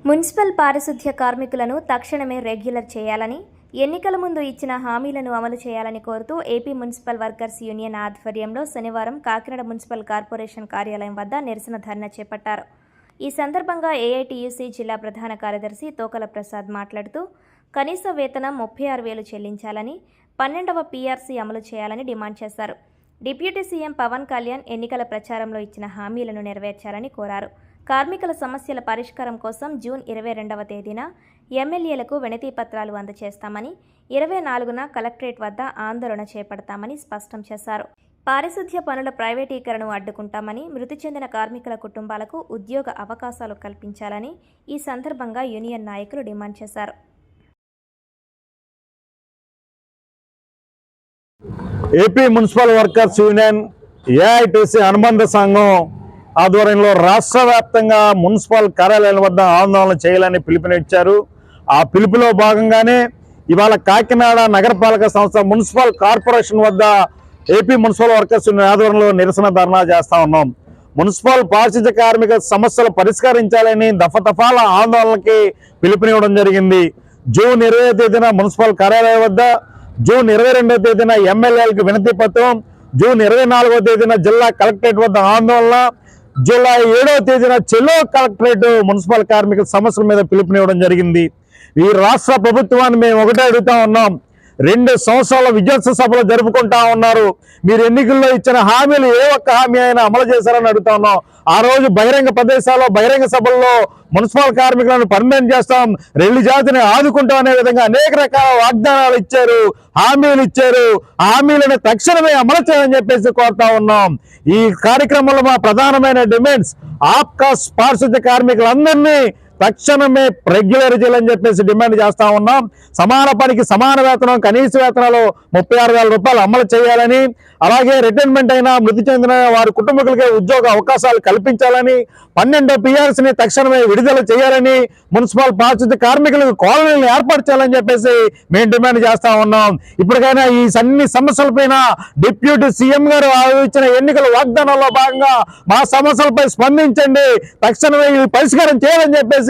Municipal పారిశుధ్య కార్మికులను తక్షణమే రెగ్యులర్ చేయాలని, ఎన్నికల ముందు ఇచ్చిన హామీలను అమలు చేయాలని కోరుతూ ఏపీ మున్సిపల్ వర్కర్స్ యూనియన్ ఆధ్వర్యంలో శనివారం కాకినాడ మున్సిపల్ కార్పొరేషన్ కార్యాలయం వద్ద నిరసన ధర్నా చేపట్టారు. ఈ సందర్భంగా ఏఐటీయూసీ జిల్లా ప్రధాన కార్యదర్శి తోకల ప్రసాద్ మాట్లాడుతూ కనీస వేతనం 36,000 చెల్లించాలని, 12వ పీఆర్సీ అమలు చేయాలని డిమాండ్ చేశారు. డిప్యూటీ సీఎం పవన్ కళ్యాణ్ ఎన్నికల ప్రచారంలో ఇచ్చిన హామీలను నెరవేర్చాలని కోరారు. కార్మికుల సమస్యల పరిష్కారం కోసం జూన్ 22వ తేదీన ఎమ్మెల్యేలకు వినతి పత్రాలు అందజేస్తామని, 24న కలెక్టరేట్ వద్ద ఆందోళన చేపడతామని స్పష్టం చేశారు. పారిశుధ్య పనుల ప్రైవేటీకరణను అడ్డుకుంటామని, మృతి చెందిన కార్మికుల కుటుంబాలకు ఉద్యోగ అవకాశాలు కల్పించాలని ఈ సందర్భంగా యూనియన్ నాయకులు డిమాండ్ చేశారు. AP municipal workers union AITC అనుబంధ సంఘం ఆధ్వర్యంలో రాష్ట్ర వ్యాప్తంగా మున్సిపల్ కార్యాలయాల వద్ద ఆందోళన చేయాలని పిలుపునిచ్చారు. ఆ పిలుపులో భాగంగానే ఇవాళ కాకినాడ నగరపాలక సంస్థ మున్సిపల్ కార్పొరేషన్ వద్ద ఏపీ మున్సిపల్ వర్కర్స్ యూనియన్ ఆధ్వర్యంలో నిరసన ధర్నా చేస్తా ఉన్నాం. మున్సిపల్ పారిశుధ్య కార్మిక సమస్యలు పరిష్కరించాలని దఫదఫాల ఆందోళనకి పిలుపునివ్వడం జరిగింది. జూన్ 20వ తేదీన మున్సిపల్ కార్యాలయం వద్ద, జూన్ 22వ తేదీన ఎమ్మెల్యేలకు వినతి పత్రం, జూన్ 24వ తేదీన జిల్లా కలెక్టరేట్ వద్ద ఆందోళన, జూలై 7వ తేదీన చెలో కలెక్టరేట్ మున్సిపల్ కార్మికుల సమస్యల మీద పిలుపునివ్వడం జరిగింది. ఈ రాష్ట్ర ప్రభుత్వాన్ని మేము ఒకటే అడుగుతా ఉన్నాం. 2 సంవత్సరాల విద్యోత్సవ సభలు జరుపుకుంటా ఉన్నారు. మీరు ఎన్నికల్లో ఇచ్చిన హామీలు ఏ ఒక్క హామీ అయినా అమలు చేశారని అడుగుతా ఉన్నాం. ఆ రోజు బహిరంగ ప్రదేశాల్లో బహిరంగ సభల్లో మున్సిపల్ కార్మికులను పర్మనెంట్ చేస్తాం, రెల్లి జాతిని ఆదుకుంటాం అనే విధంగా అనేక రకాల వాగ్దానాలు ఇచ్చారు, హామీలు ఇచ్చారు. హామీలను తక్షణమే అమలు చేయాలని చెప్పేసి కోరుతా ఉన్నాం. ఈ కార్యక్రమంలో మా ప్రధానమైన డిమాండ్స్ ఆప్కాస్ పారిశుధ్య కార్మికులందరినీ తక్షణమే రెగ్యులర్ చేయాలని చెప్పేసి డిమాండ్ చేస్తా ఉన్నాం. సమాన పనికి సమాన వేతనం, కనీస వేతనాలు 36,000 రూపాయలు అమలు చేయాలని, అలాగే రిటైర్మెంట్ అయినా మృతి చెందిన వారి కుటుంబీకులకే ఉద్యోగ అవకాశాలు కల్పించాలని, 12వ పీఆర్సీని తక్షణమే విడుదల చేయాలని, మున్సిపల్ పారిశుధ్య కార్మికులకు కాలనీలను ఏర్పాటు చేయాలని చెప్పేసి మేము డిమాండ్ చేస్తా ఉన్నాం. ఇప్పటికైనా ఈ అన్ని సమస్యలపైన డిప్యూటీ సీఎం గారు ఇచ్చిన ఎన్నికల వాగ్దానాల్లో భాగంగా మా సమస్యలపై స్పందించండి, తక్షణమే పరిష్కారం చేయాలని చెప్పేసి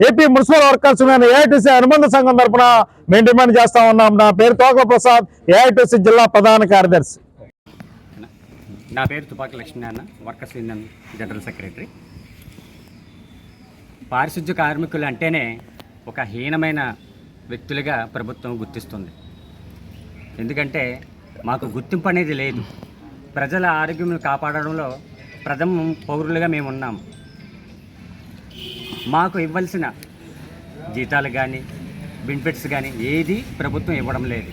ఏపీ మున్సిపల్ వర్కర్స్ ఏఐటీసీ అనుబంధ సంఘం తరఫున మేము డిమాండ్ చేస్తా ఉన్నాం. నా పేరు తోకల ప్రసాద్, ఏఐటీసీ జిల్లా ప్రధాన కార్యదర్శి. నా పేరు తుపాకి Lakshminarayana, workers union general secretary. పారిశుధ్య కార్మికులు అంటేనే ఒక హీనమైన వ్యక్తులుగా ప్రభుత్వం గుర్తిస్తుంది. ఎందుకంటే మాకు గుర్తింపు అనేది లేదు. ప్రజల ఆరోగ్యం కాపాడడంలో ప్రథమ పౌరులుగా మేము ఉన్నాం. మాకు ఇవ్వాల్సిన జీతాలు కానీ బెనిఫిట్స్ కానీ ఏది ప్రభుత్వం ఇవ్వడం లేదు.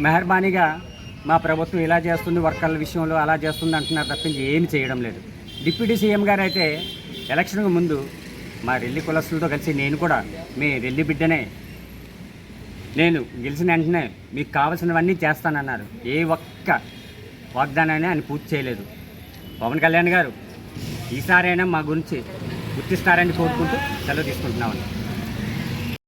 మెహర్బానీగా మా ప్రభుత్వం ఇలా చేస్తుంది, వర్కర్ల విషయంలో అలా చేస్తుంది అంటున్నారు తప్పించి ఏమి చేయడం లేదు. డిప్యూటీ సీఎం గారు అయితే ఎలక్షన్కు ముందు మా రెల్లి కులస్తులతో కలిసి నేను కూడా మీ రెల్లి బిడ్డనే, నేను గెలిచిన వెంటనే మీకు కావాల్సినవన్నీ చేస్తానన్నారు. ఏ ఒక్క వాగ్దానాన్ని ఆయన పూర్తి చేయలేదు. పవన్ కళ్యాణ్ గారు ఈసారైనా మా గురించి గుర్తిస్తారని కోరుకుంటూ సెలవు తీసుకుంటున్నామని.